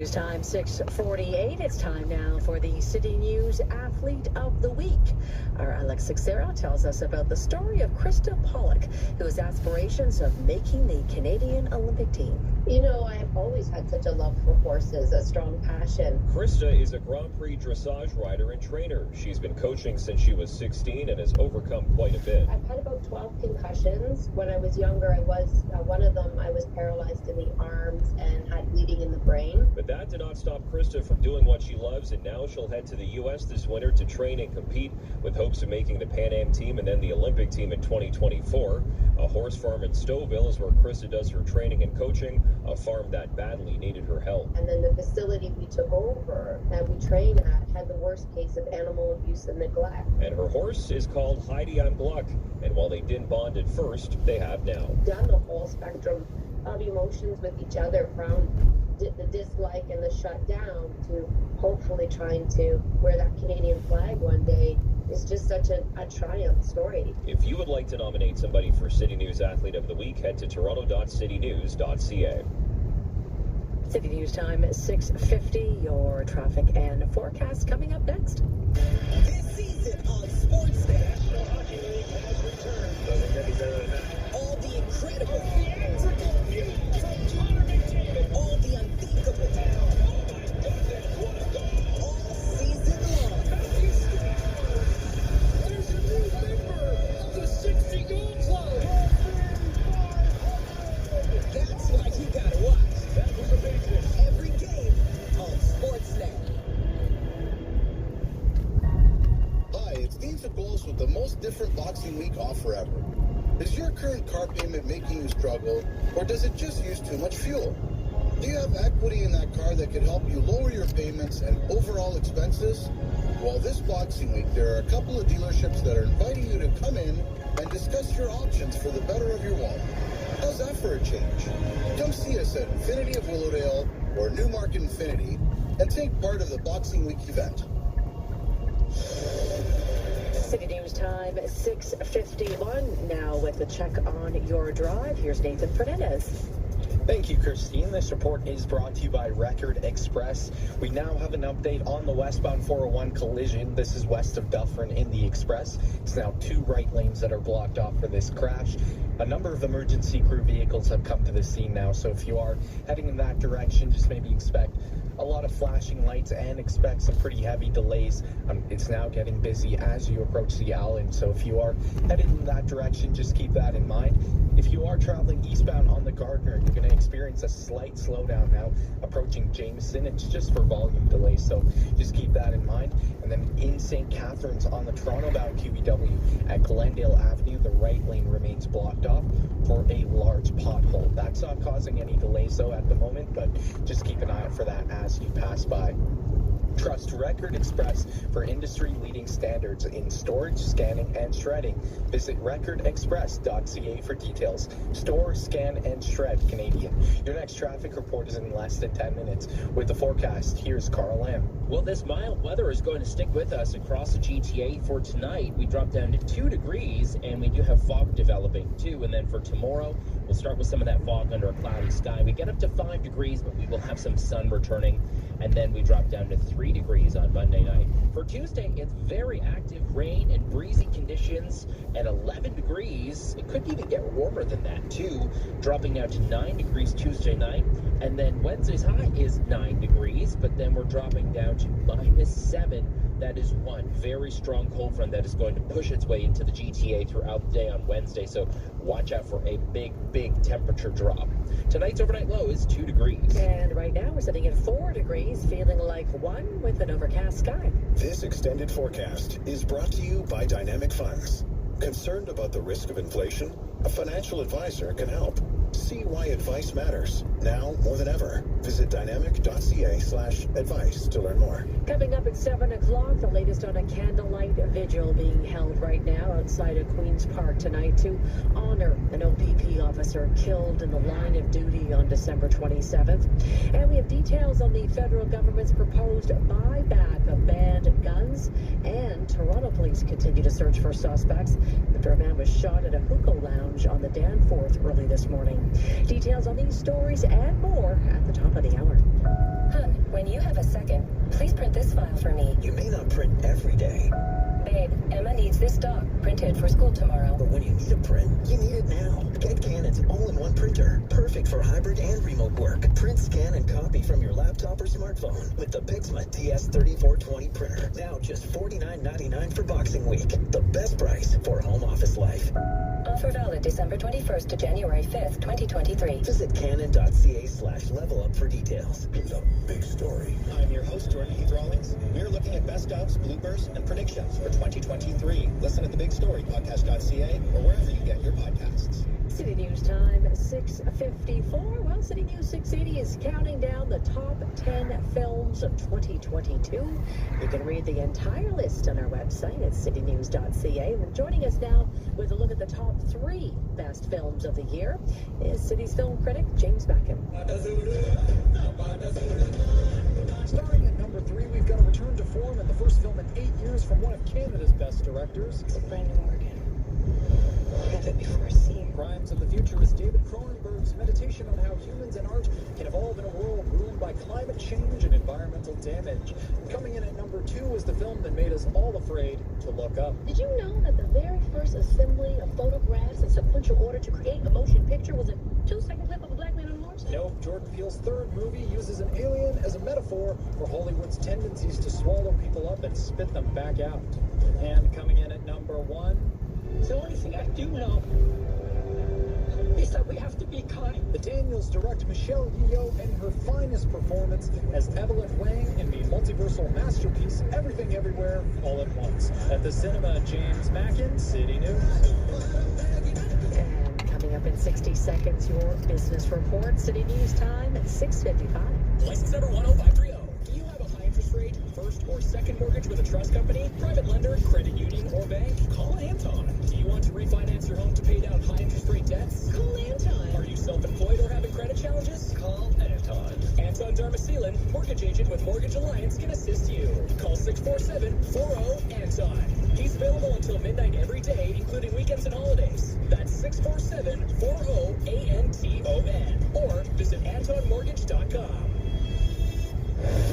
News time 6:48. It's time now for the City News Athlete of the Week. Our Alex Sixera tells us about the story of Krista Pollock, who has aspirations of making the Canadian Olympic team. You know, I've always had such a love for horses, a strong passion. Krista is a Grand Prix dressage rider and trainer. She's been coaching since she was 16 and has overcome quite a bit. I've had about 12 concussions. When I was younger, one of them, I was paralyzed in the arms and had bleeding in the brain. But that did not stop Krista from doing what she loves, and now she'll head to the U.S. this winter to train and compete with hopes of making the Pan Am team and then the Olympic team in 2024. A horse farm in Stouffville is where Krista does her training and coaching, a farm that badly needed her help. And then the facility we took over that we train at had the worst case of animal abuse and neglect. And her horse is called Heidi on Gluck, and while they didn't bond at first, they have now. Done the whole spectrum of emotions with each other, from the dislike and the shutdown to hopefully trying to wear that Canadian flag one day. Is just such a triumph story. If you would like to nominate somebody for City News Athlete of the Week, head to toronto.citynews.ca. City News time 6:50. Your traffic and forecast coming up next. This season on Sports Day, National Hockey League has returned. All the incredible, theatrical news from Connor McDavid, all the unthinkable, all season long. There's a new member of the 60 Goal Club. That's why you gotta watch. That was amazing. Every game on Sportsnet. Hi, it's Dean Goals with the most different boxing week offer ever. Is your current car payment making you struggle, or does it just use too much fuel? Do you have equity in that car that could help you lower your payments and overall expenses? Well, this boxing week, there are a couple of dealerships that are inviting you to come in and discuss your options for the better of your wallet. How's that for a change? Come see us at Infinity of Willowdale or Newmarket Infinity and take part of the Boxing Week event. City News time 6:51. Now with a check on your drive, here's Nathan Fernandez. Thank you, Christine. This report is brought to you by Record Express. We now have an update on the westbound 401 collision. This is west of Dufferin in the Express. It's now 2 right lanes that are blocked off for this crash. A number of emergency crew vehicles have come to the scene now, so if you are heading in that direction, just maybe expect a lot of flashing lights and expect some pretty heavy delays. It's now getting busy as you approach the island, so if you are headed in that direction, just keep that in mind. If you are traveling eastbound on the Gardner, you're going to experience a slight slowdown now approaching Jameson. It's just for volume delays, so just keep that in mind. And then in St. Catharines on the Toronto-bound QEW at Glendale Avenue, the right lane remains blocked off for a large pothole. That's not causing any delays though at the moment, but just keep an eye out for that as you pass by. Trust Record Express for industry-leading standards in storage, scanning, and shredding. Visit recordexpress.ca for details. Store, scan, and shred Canadian. Your next traffic report is in less than 10 minutes. With the forecast, here's Carl Lamb. Well, this mild weather is going to stick with us across the GTA for tonight. We drop down to 2 degrees, and we do have fog developing too. And then for tomorrow, we'll start with some of that fog under a cloudy sky. We get up to 5 degrees, but we will have some sun returning. And then we drop down to 3 degrees on Monday night. For Tuesday, it's very active rain and breezy conditions at 11 degrees. It could even get warmer than that too, dropping down to 9 degrees Tuesday night. And then Wednesday's high is 9 degrees, but then we're dropping down to -7. That is one very strong cold front that is going to push its way into the GTA throughout the day on Wednesday. So watch out for a big temperature drop. Tonight's overnight low is 2 degrees. And right now we're sitting at 4 degrees, feeling like 1 with an overcast sky. This extended forecast is brought to you by Dynamic Funds. Concerned about the risk of inflation? A financial advisor can help. See why advice matters. Now more than ever. Visit dynamic.ca/advice to learn more. Coming up at 7 o'clock, the latest on a candlelight vigil being held right now outside of Queen's Park tonight to honor an OPP officer killed in the line of duty on December 27th. And we have details on the federal government's proposed buyback of banned guns. And Toronto police continue to search for suspects after a man was shot at a hookah lounge on the Danforth early this morning. Details on these stories and more at the top of the hour. this file for me. You may not print every day, Babe, Emma needs this doc printed for school tomorrow. but when you need a print, you need it now. Get Canon's all-in-one printer, perfect for hybrid and remote work. Print, scan, and copy from your laptop or smartphone with the Pixma DS3420 printer. Now just $49.99 for Boxing Week. The best price for home office life. Offer valid December 21st to January 5th, 2023. Visit canon.ca/levelup for details. The big story. I'm your host, Jordan Heath Rawlings. We're looking at best ofs, bloopers, and predictions for 2023. Listen at the Big Story, podcast.ca, or wherever you get your podcasts. City News time, 6:54. Well, City News 680 is counting down the top 10 films of 2022. You can read the entire list on our website at citynews.ca. And joining us now with a look at the top 3 best films of the year is City's film critic James Mackin. Starting at number 3, we've got a return to form in the first film in 8 years from one of Canada's best directors. It's a brand new organ. Never before seen. Crimes of the Future is David Cronenberg's meditation on how humans and art can evolve in a world ruined by climate change and environmental damage. Coming in at number 2 is the film that made us all afraid to look up. Did you know that the very first assembly of photographs in sequential order to create a motion picture was a 2-second clip of a black man on a horse? No, Jordan Peele's third movie uses an alien as a metaphor for Hollywood's tendencies to swallow people up and spit them back out. And coming in at number 1, The only thing I do know is that we have to be kind. the Daniels direct Michelle Yeoh in her finest performance as Evelyn Wang in the multiversal masterpiece Everything Everywhere All at Once. At the cinema, James Mackin, City News. And coming up in 60 seconds, your business report. City News time at 6:55. License number 10530. Do you have a high interest rate, first or second mortgage with a trust company, private lender, credit union, or bank? Call Anton. Do you want to refinance your home to pay down high interest rate debts? Call Anton. Are you self-employed or having credit challenges? Call Anton. Anton Darmasilan, mortgage agent with Mortgage Alliance, can assist you. Call 647-40-ANTON. He's available until midnight every day, including weekends and holidays. That's 647-40-ANTON. Or visit AntonMortgage.com.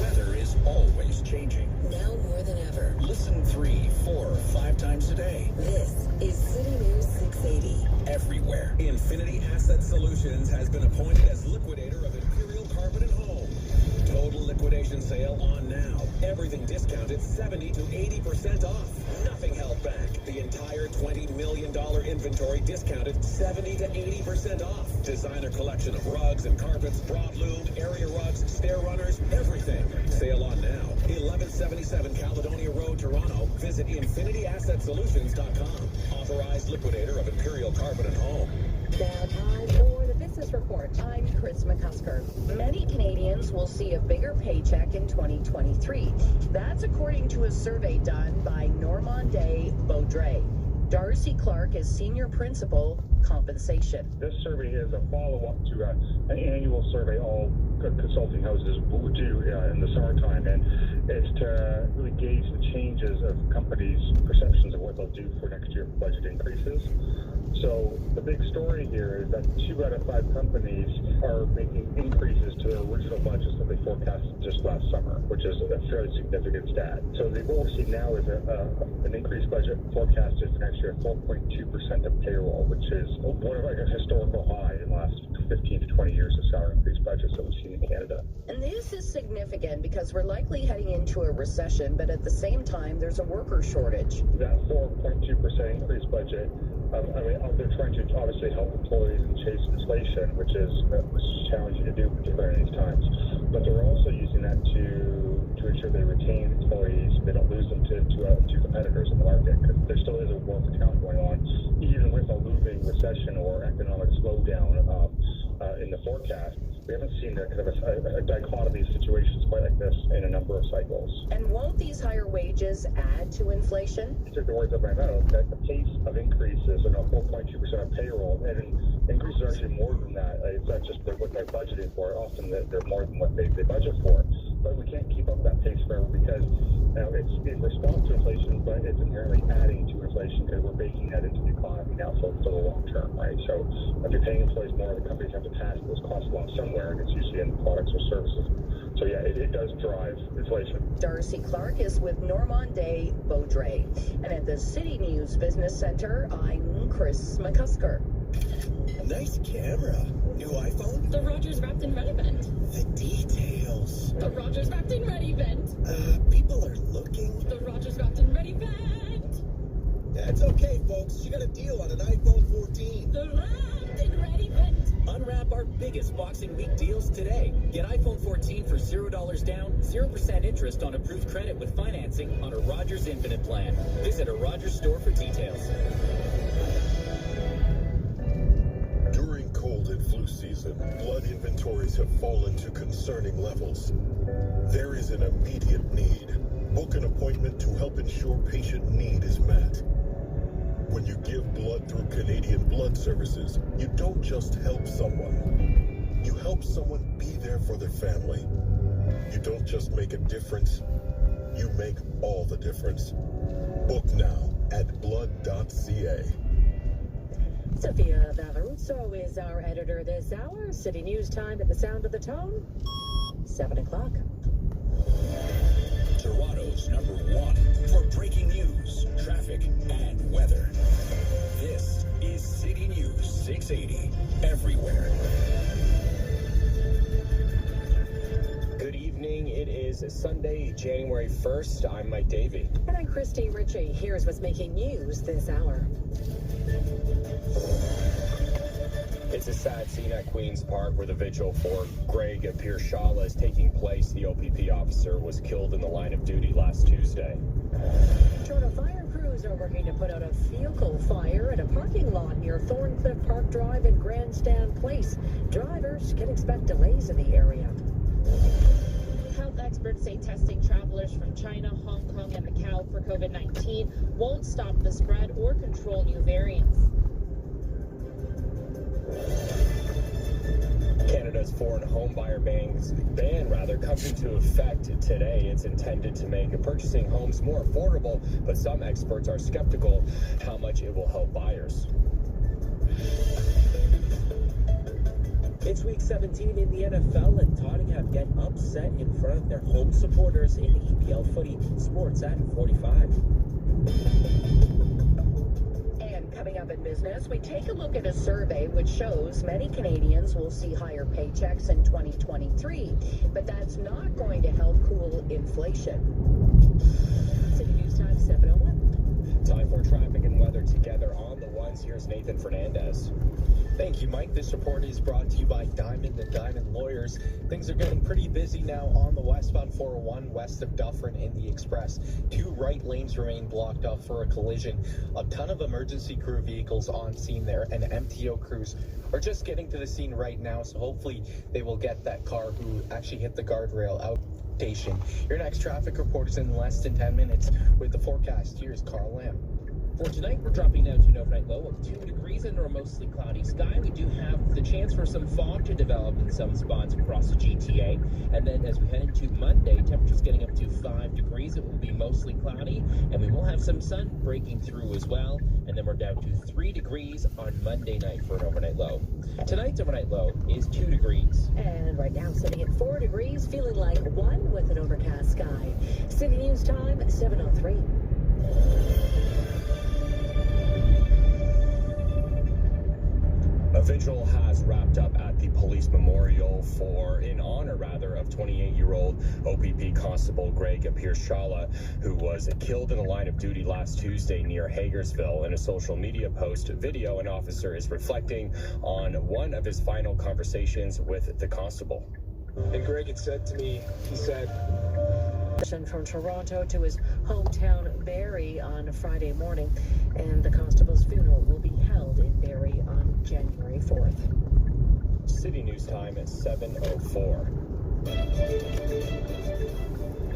Weather is always changing. Now more than ever. Listen 3, 4, 5 times a day. This is City News 680. Everywhere. Infinity Asset Solutions has been appointed as liquidator of Imperial Carpet and Home. Total liquidation sale on now. Everything discounted 70 to 80% off. Nothing held back. The entire $20 million inventory discounted 70 to 80% off. Designer collection of rugs and carpets, broadloom, area rugs, stair runners, everything. Sale on now. 1177 Caledonia Road, Toronto. Visit InfinityAssetSolutions.com. Authorized liquidator of Imperial Carpet and Home. Now time for the business report. I'm Chris McCusker. Many Canadians will see a bigger paycheck in 2023. That's according to a survey done by Normandie Baudry. Darcy Clark is Senior Principal, Compensation. This survey is a follow-up to an annual survey all consulting houses would do in the summertime, and it's to really gauge the changes of companies' perceptions of what they'll do for next year budget increases. So the big story here is that 2 out of 5 companies are making increases to their original budgets that they forecasted just last summer, which is a fairly significant stat. So what we're seeing now is an increased budget forecasted for next year at 4.2% of payroll, which is one of a historical high in the last 15 to 20 years of salary increase budgets that we've seen in Canada. And this is significant because we're likely heading into a recession, but at the same time, there's a worker shortage. That 4.2% increased budget, they're trying to obviously help employees and chase inflation, which is challenging to do, particularly in these times. But they're also using that to ensure they retain employees, they don't lose them to competitors in the market, because there still is a war for talent going on, even with a looming recession or economic slowdown in the forecast. We haven't seen a kind of a dichotomy of situations quite like this in a number of cycles. And won't these higher wages add to inflation? You took the words out of my mouth, that the pace of increases, 4.2% of payroll, and increases are actually more than that. It's not just what they're budgeting for. Often they're more than what they budget for. But we can't keep up that pace forever because it's in response to inflation, but it's inherently adding to inflation because we're baking that into the economy now for the long term, right? So if you're paying employees more, the companies have to pass those costs along somewhere, and it's usually in products or services. So yeah, it does does drive inflation. Darcy Clark is with Normandie Baudry. And at the City News Business Center, I'm Chris McCusker. Nice camera. New iPhone? The Rogers Wrapped in Red event. The details. The Rogers Wrapped in Red event. People are looking. The Rogers Wrapped in Red event. That's okay, folks. She got a deal on an iPhone 14. The Wrapped in Red event. Unwrap our biggest Boxing Week deals today. Get iPhone 14 for $0 down, 0% interest on approved credit with financing on a Rogers Infinite plan. Visit a Rogers store for details. During cold and flu season, blood inventories have fallen to concerning levels. There is an immediate need. Book an appointment to help ensure patient need is met. When you give blood through Canadian Blood Services, you don't just help someone. You help someone be there for their family. You don't just make a difference, you make all the difference. Book now at blood.ca. Sophia Vavaruzzo is our editor this hour. City News Time at the sound of the tone, 7 o'clock. Toronto's #1 for breaking news, traffic, and weather. This is City News 680, everywhere. Good evening. It is Sunday, January 1st. I'm Mike Davey. And I'm Christy Ritchie. Here's what's making news this hour. It's a sad scene at Queen's Park where the vigil for Greg Piershala is taking place. The OPP officer was killed in the line of duty last Tuesday. Toronto fire crews are working to put out a vehicle fire at a parking lot near Thorncliffe Park Drive and Grandstand Place. Drivers can expect delays in the area. Health experts say testing travelers from China, Hong Kong, and Macau for COVID-19 won't stop the spread or control new variants. Canada's foreign home buyer ban comes into effect today. It's intended to make purchasing homes more affordable, but some experts are skeptical how much it will help buyers. It's week 17 in the NFL, and Tottenham get upset in front of their home supporters in EPL footy. Sports at 45. Coming up in business, we take a look at a survey which shows many Canadians will see higher paychecks in 2023, but that's not going to help cool inflation. City News Time 7:01. Time for traffic and weather together on the ones. Here's Nathan Fernandez. Thank you, Mike. This report is brought to you by Diamond and Diamond Lawyers. Things are getting pretty busy now on the westbound 401 west of Dufferin in the Express. 2 right lanes remain blocked off for a collision. A ton of emergency crew vehicles on scene there, and MTO crews are just getting to the scene right now, so hopefully they will get that car who actually hit the guardrail out station. Your next traffic report is in less than 10 minutes with the forecast. Here's Carl Lamb. For tonight, we're dropping down to an overnight low of 2 degrees under a mostly cloudy sky. We do have the chance for some fog to develop in some spots across the GTA. And then as we head into Monday, temperatures getting up to 5 degrees. It will be mostly cloudy, and we will have some sun breaking through as well. And then we're down to 3 degrees on Monday night for an overnight low. Tonight's overnight low is 2 degrees. And right now sitting at 4 degrees, feeling like 1 with an overcast sky. City News Time 7:03. A vigil has wrapped up at the police memorial in honor of 28-year-old OPP Constable Greg Piershala, who was killed in the line of duty last Tuesday near Hagersville. In a social media post video, an officer is reflecting on one of his final conversations with the constable. And Greg had said to me, he said, from Toronto to his hometown Barrie on Friday morning, and the constable's funeral will be held in Barrie on January 4th. City News Time at 7:04.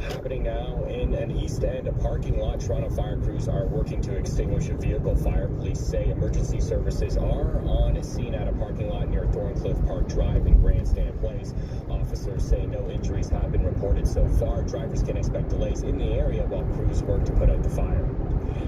Happening now in an East End parking lot. Toronto fire crews are working to extinguish a vehicle fire. Police say emergency services are on scene at a parking lot near Thorncliffe Park Drive and Grandstand Place. Officers say no injuries have been reported so far. Drivers can expect delays in the area while crews work to put out the fire.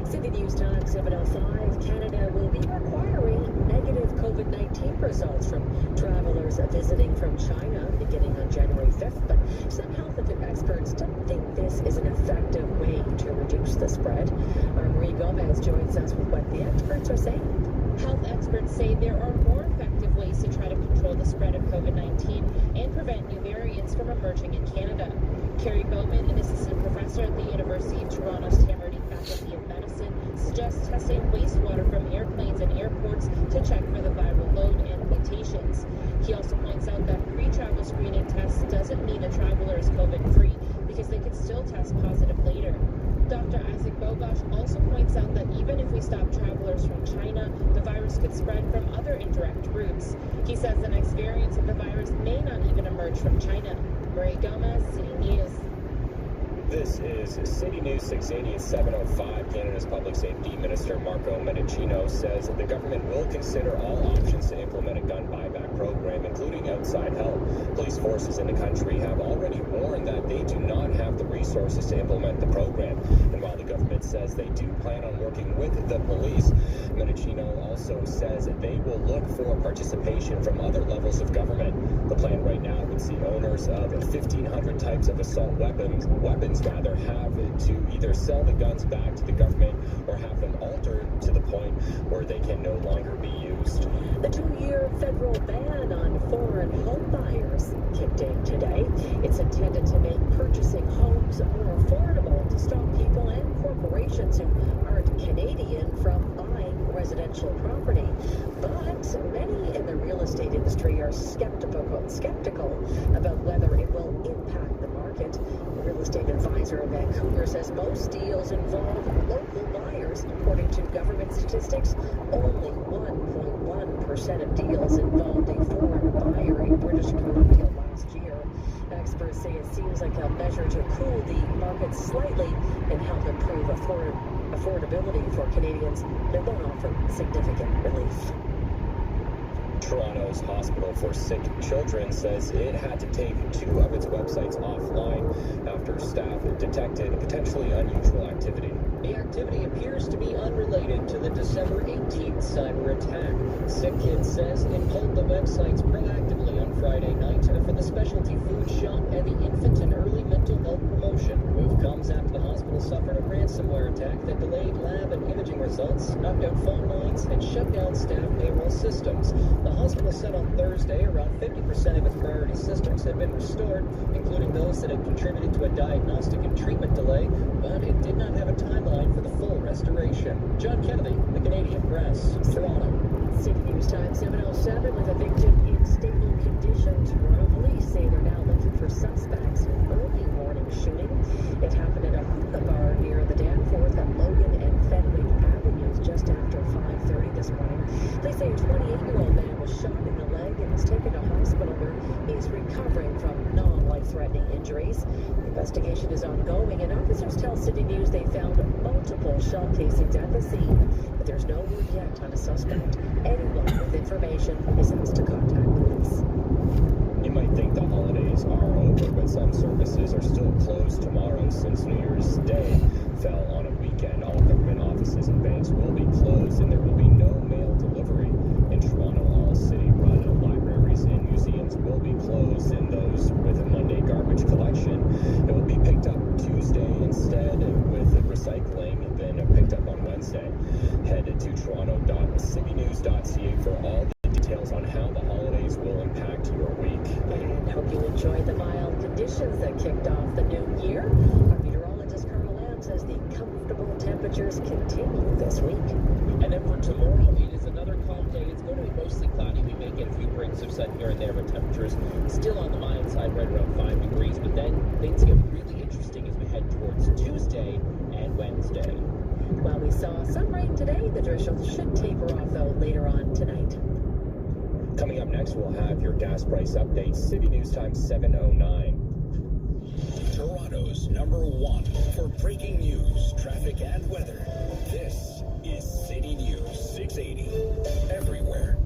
City News Time 7:05. Canada will be requiring negative COVID-19 results from travelers visiting from China beginning on January 5th, but some health experts experts don't think this is an effective way to reduce the spread. Our Marie Gomez joins us with what the experts are saying. Health experts say there are more effective ways to try to control the spread of COVID-19 and prevent new variants from emerging in Canada. Carrie Bowman, an assistant professor at the University of Toronto's Temerity Faculty of Medicine, suggests testing wastewater from airplanes and airports to check for the viral load and mutations. He also points out that pre-travel screening tests doesn't mean a traveler is COVID-free because they can still test positive later. Dr. Isaac Bogosh also points out that even if we stop travelers from China, the virus could spread from other indirect routes. He says the next variants of the virus may not even emerge from China. Marie Gomez, City News. This is City News 680 at 7:05. Canada's Public Safety Minister Marco Mendicino says the government will consider all options to implement a gun buyback program, including outside help. Police forces in the country have already warned that they do not have the resources to implement the program. And while the government says they do plan on working with the police, Mendicino also says they will look for participation from other levels of government. The plan right now would see owners of 1,500 types of assault weapons have to either sell the guns back to the government or have them altered to the point where they can no longer be used. The 2-year federal ban on foreign home buyers kicked in today. It's intended to make purchasing homes more affordable to stop people and corporations who aren't Canadian from buying residential property. But many in the real estate industry are skeptical about whether it will impact the market. The real estate advisor in Vancouver says most deals involve local buyers. According to government statistics, only 1.1% of deals involved a foreign buyer in British Columbia last year. Experts say it seems like a measure to cool the market slightly and help improve affordability for Canadians that won't offer significant relief. Toronto's Hospital for Sick Children says it had to take 2 of its websites offline after staff detected potentially unusual activity. The activity appears to be unrelated to the December 18th cyber attack. Sick Kids says it pulled the websites proactively on Friday night for the specialty food shop and the infant and early mental health promotion. The move comes after the hospital suffered a ransomware attack that delayed lab and imaging results, knocked out phone lines, and shut down staff payroll systems. The hospital said on Thursday around 50% of its priority systems had been restored, including those that had contributed to a diagnostic and treatment delay, but it did not have a timeline for the full restoration. John Kennedy, the Canadian Press, Toronto. City News Time 7:07 with a victim in stable condition. Toronto police say they're now looking for suspects in an early morning shooting. It happened at a hookah bar near the Danforth at Logan and Fenwick Avenues just after 5:30 this morning. They say a 28-year-old man was shot in the leg and was taken to hospital where he is recovering from non-life-threatening injuries. The investigation is ongoing, and officers tell City News they found multiple shell casings at the scene, but there's no word yet on a suspect. Anyone with information is asked to contact police. You might think the holidays are over, but some services are still closed tomorrow since New Year's Day fell on a weekend. All government offices and banks will be closed, and there will be no mail delivery. In Toronto, all city-run libraries and museums will be closed, and those with a Monday garbage collection, it will be picked up Tuesday instead, with recycling then picked up on Wednesday. Head to toronto.citynews.ca for all the details on how the holidays will impact your week. And hope you enjoyed the mild conditions that kicked off the new year. Our meteorologist Carl Lamb says the comfortable temperatures continue this week. And then for tomorrow, it is another calm day. It's going to be mostly cloudy. We may get a few breaks of sun here and there, but temperatures still on the mild side, right around 5 degrees. But then things get really interesting as we head towards Tuesday and Wednesday. While we saw some rain today, the drizzle should taper off, though, later on tonight. Coming up next, we'll have your gas price update. City News Time 7:09. Toronto's #1 for breaking news, traffic, and weather. This is City News 680. Everywhere.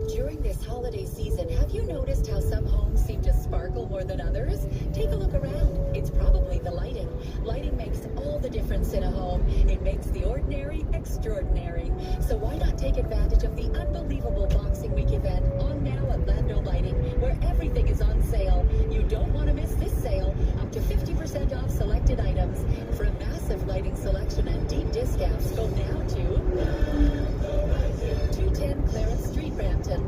During this holiday season, have you noticed how some homes seem to sparkle more than others? Take a look around. It's probably the lighting. Lighting makes all the difference in a home. It makes the ordinary extraordinary. So why not take advantage of the unbelievable Boxing Week event on now at Lando Lighting, where everything is on sale. You don't want to miss this sale. Up to 50% selected items. From massive lighting selection and deep discounts, go now to 210 Clarence Street, Brampton.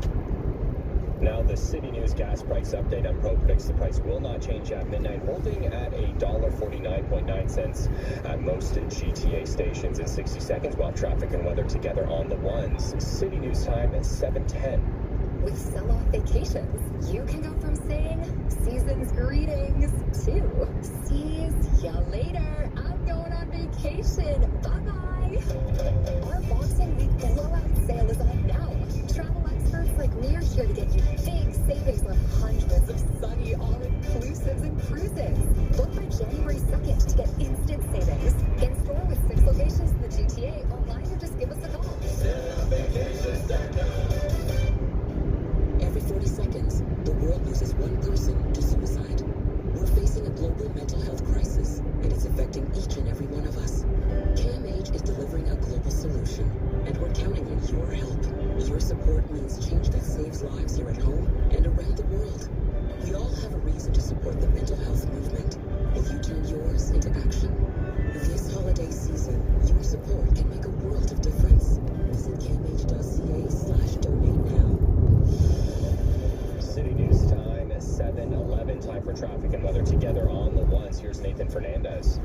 Now the City News gas price update. Pro predicts the price will not change at midnight, holding at $1.49.9 at most GTA stations in 60 seconds, while traffic and weather together on the ones. City News time at 7:10. With sell-off vacations, you can go from saying season's greetings to sees ya later. I'm going on vacation. Bye-bye. Our Boxing Week blowout sale is on now. Travel experts like me are here to get you big savings on hundreds of sunny all-inclusives and cruises. Book by January 2nd to get instant savings. In store with 6 locations in the GTA, online, or just give us a call. Every 40 seconds, the world loses one person to suicide. We're facing a global mental health crisis, and it's affecting each and every one of us. KMH is delivering a global solution, and we're counting on your help. Your support means change that saves lives here at home and around the world. We all have a reason to support the mental health movement. Will you turn yours into action? This holiday season, your support can make a world of difference. Visit kmh.ca/donate now. City News time at 7:11. Time for traffic and weather together on the ones. Here's Nathan Fernandez.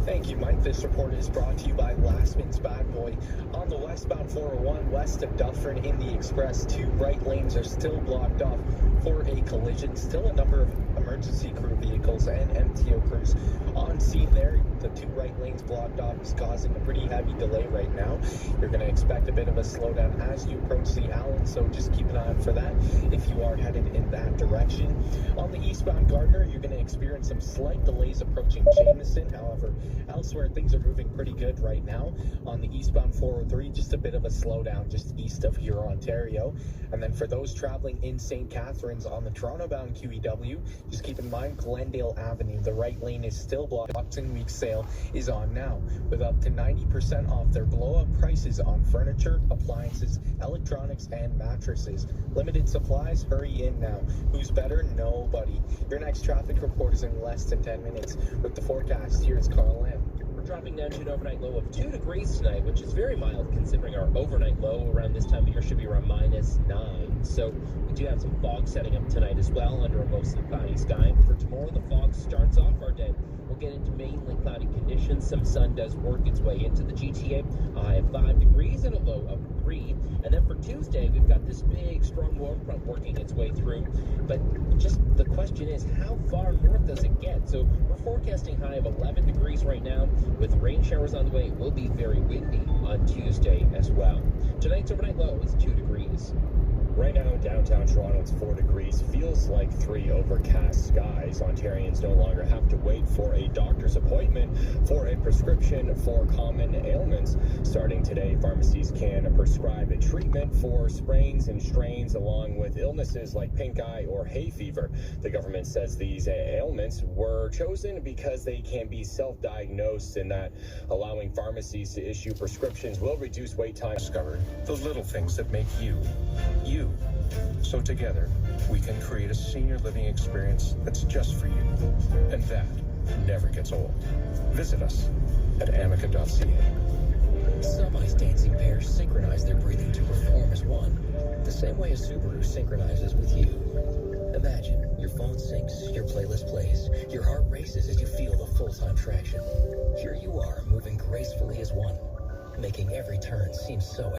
Thank you, Mike. This report is brought to you by Lastman's Bad Boy. On the westbound 401 west of Dufferin in the Express, 2 right lanes are still blocked off for a collision. Still a number of emergency crew vehicles and MTO crews on scene there. The 2 right lanes blocked off is causing a pretty heavy delay right now. You're going to expect a bit of a slowdown as you approach the Allen, so just keep an eye out for that if you are headed in that direction. On the eastbound Gardner, you're going to experience some slight delays approaching Jameson. However, elsewhere, things are moving pretty good right now. On the eastbound 403, just a bit of a slowdown just east of Huron, Ontario. And then for those traveling in St. Catharines on the Toronto-bound QEW, just keep in mind Glendale Avenue, the right lane is still blocked. Boxing Week sale is on now with up to 90% off their blow-up prices on furniture, appliances, electronics, and mattresses. Limited supplies, hurry in now. Who's better? Nobody. Your next traffic report is in less than 10 minutes. With the forecast, here's Carl Lamb. We're dropping down to an overnight low of 2 degrees tonight, which is very mild considering our overnight low around this time of year should be around -9. So we do have some fog setting up tonight as well under a mostly cloudy sky. For tomorrow, the fog starts off our day. We'll get into mainly cloudy conditions. Some sun does work its way into the GTA. A high of 5 degrees and a low of 3. And then for Tuesday, we've got this big, strong warm front working its way through. But just the question is, how far north does it get? So we're forecasting high of 11 degrees right now. With rain showers on the way, it will be very windy on Tuesday as well. Tonight's overnight low is 2 degrees. Right now in downtown Toronto, it's 4 degrees. Feels like 3 overcast skies. Ontarians no longer have to wait for a doctor's appointment for a prescription for common ailments. Starting today, pharmacies can prescribe a treatment for sprains and strains along with illnesses like pink eye or hay fever. The government says these ailments were chosen because they can be self-diagnosed and that allowing pharmacies to issue prescriptions will reduce wait time. Discover the little things that make you, you. So together, we can create a senior living experience that's just for you. And that never gets old. Visit us at amica.ca. Some ice dancing pairs synchronize their breathing to perform as one, the same way a Subaru synchronizes with you. Imagine your phone syncs, your playlist plays, your heart races as you feel the full-time traction. Here you are, moving gracefully as one, making every turn seem so